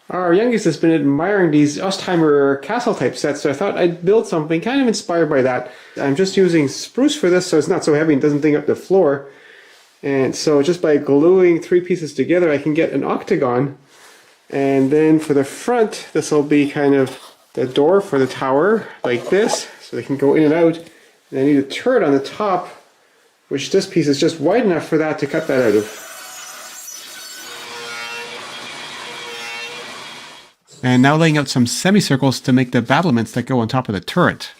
Our youngest has been admiring these Ostheimer castle type sets, so I thought I'd build something kind of inspired by that. I'm just using spruce for this so it's not so heavy and doesn't dig up the floor. And so just by gluing three pieces together, I can get an octagon. And then for the front, this will be kind of the door for the tower, like this, so they can go in and out. And I need a turret on the top, which this piece is just wide enough for that to cut that out of. And now laying out some semicircles to make the battlements that go on top of the turret.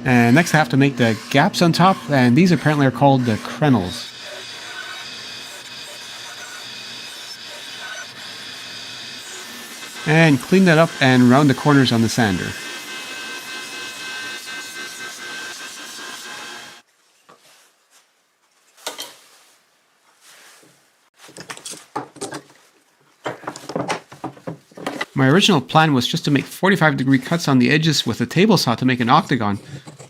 And next I have to make the gaps on top, and these apparently are called the crenels. And clean that up and round the corners on the sander. My original plan was just to make 45-degree cuts on the edges with a table saw to make an octagon,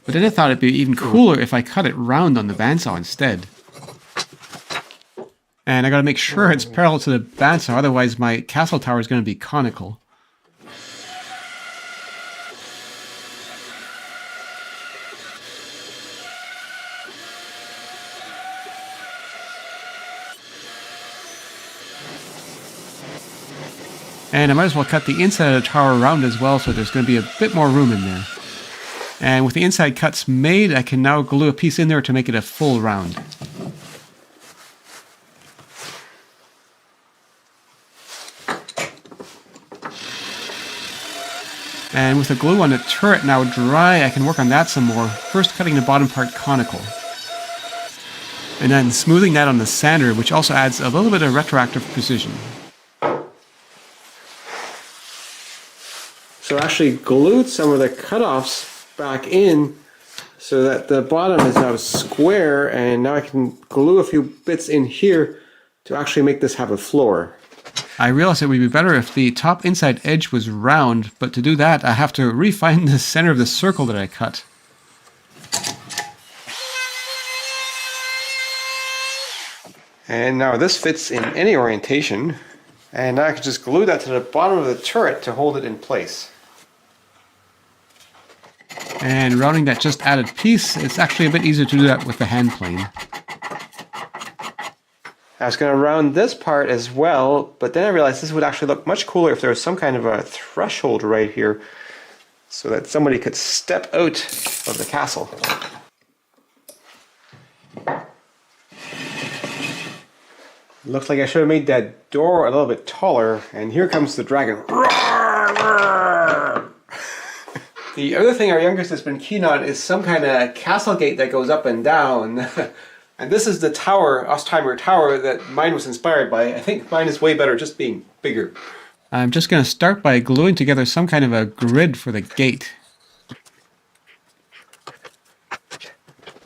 but then I thought it'd be even cooler if I cut it round on the bandsaw instead. And I gotta make sure it's parallel to the bandsaw, otherwise my castle tower is gonna be conical. And I might as well cut the inside of the tower around as well, so there's going to be a bit more room in there. And with the inside cuts made, I can now glue a piece in there to make it a full round. And with the glue on the turret now dry, I can work on that some more, first cutting the bottom part conical. And then smoothing that on the sander, which also adds a little bit of retroactive precision. So I actually glued some of the cutoffs back in so that the bottom is now square, and now I can glue a few bits in here to actually make this have a floor. I realized it would be better if the top inside edge was round, but to do that I have to refine the center of the circle that I cut. And now this fits in any orientation, and now I can just glue that to the bottom of the turret to hold it in place. And rounding that just added piece, it's actually a bit easier to do that with the hand plane. I was going to round this part as well, but then I realized this would actually look much cooler if there was some kind of a threshold right here so that somebody could step out of the castle. Looks like I should have made that door a little bit taller, and here comes the dragon. The other thing our youngest has been keen on is some kind of castle gate that goes up and down. And this is the tower, Ostheimer Tower, that mine was inspired by. I think mine is way better just being bigger. I'm just going to start by gluing together some kind of a grid for the gate.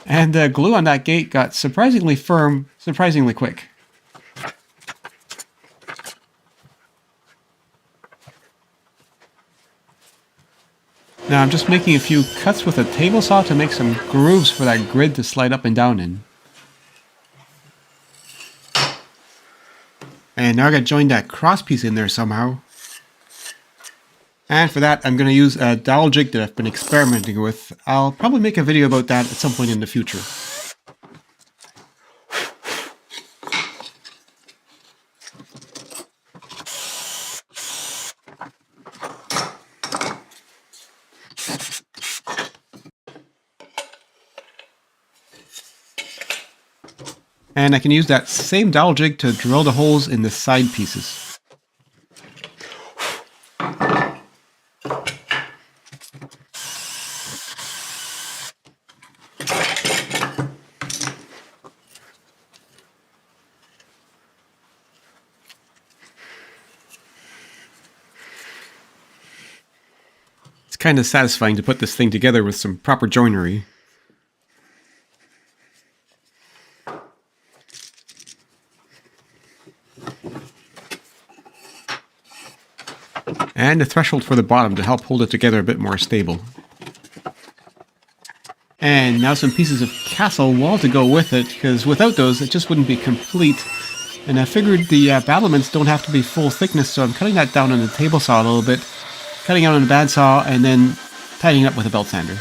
And the glue on that gate got surprisingly firm, surprisingly quick. Now I'm just making a few cuts with a table saw to make some grooves for that grid to slide up and down in. And now I gotta join that cross piece in there somehow. And for that I'm going to use a dowel jig that I've been experimenting with. I'll probably make a video about that at some point in the future. And I can use that same dowel jig to drill the holes in the side pieces. It's kind of satisfying to put this thing together with some proper joinery. And a threshold for the bottom to help hold it together a bit more stable. And now some pieces of castle wall to go with it, because without those it just wouldn't be complete. And I figured the battlements don't have to be full thickness, so I'm cutting that down on the table saw a little bit, cutting out on the bandsaw, and then tidying up with a belt sander.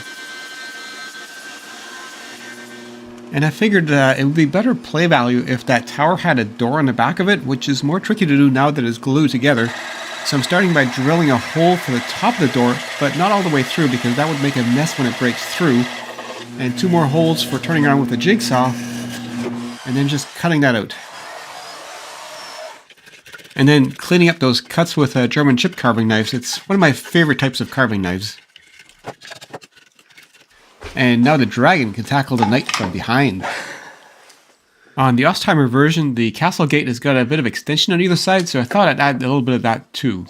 And I figured it would be better play value if that tower had a door on the back of it, which is more tricky to do now that it's glued together. So I'm starting by drilling a hole for the top of the door, but not all the way through because that would make a mess when it breaks through. And 2 more holes for turning around with a jigsaw, and then just cutting that out. And then cleaning up those cuts with German chip carving knives. It's one of my favorite types of carving knives. And now the dragon can tackle the knight from behind. On the Ostheimer version, the castle gate has got a bit of extension on either side, so I thought I'd add a little bit of that too.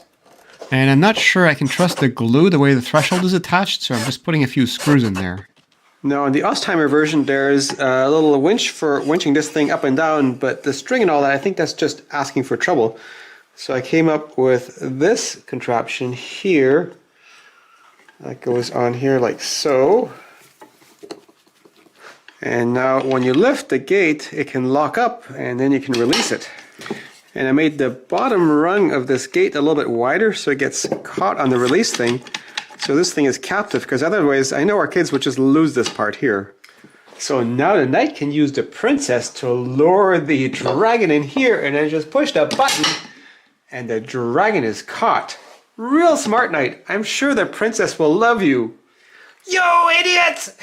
And I'm not sure I can trust the glue the way the threshold is attached, so I'm just putting a few screws in there. Now, in the Ostheimer version, there's a little winch for winching this thing up and down, but the string and all that, I think that's just asking for trouble. So I came up with this contraption here. That goes on here like so. And now when you lift the gate, it can lock up and then you can release it. And I made the bottom rung of this gate a little bit wider so it gets caught on the release thing. So this thing is captive, because otherwise I know our kids would just lose this part here. So now the knight can use the princess to lure the dragon in here, and then just push the button and the dragon is caught. Real smart knight. I'm sure the princess will love you. Yo, idiot!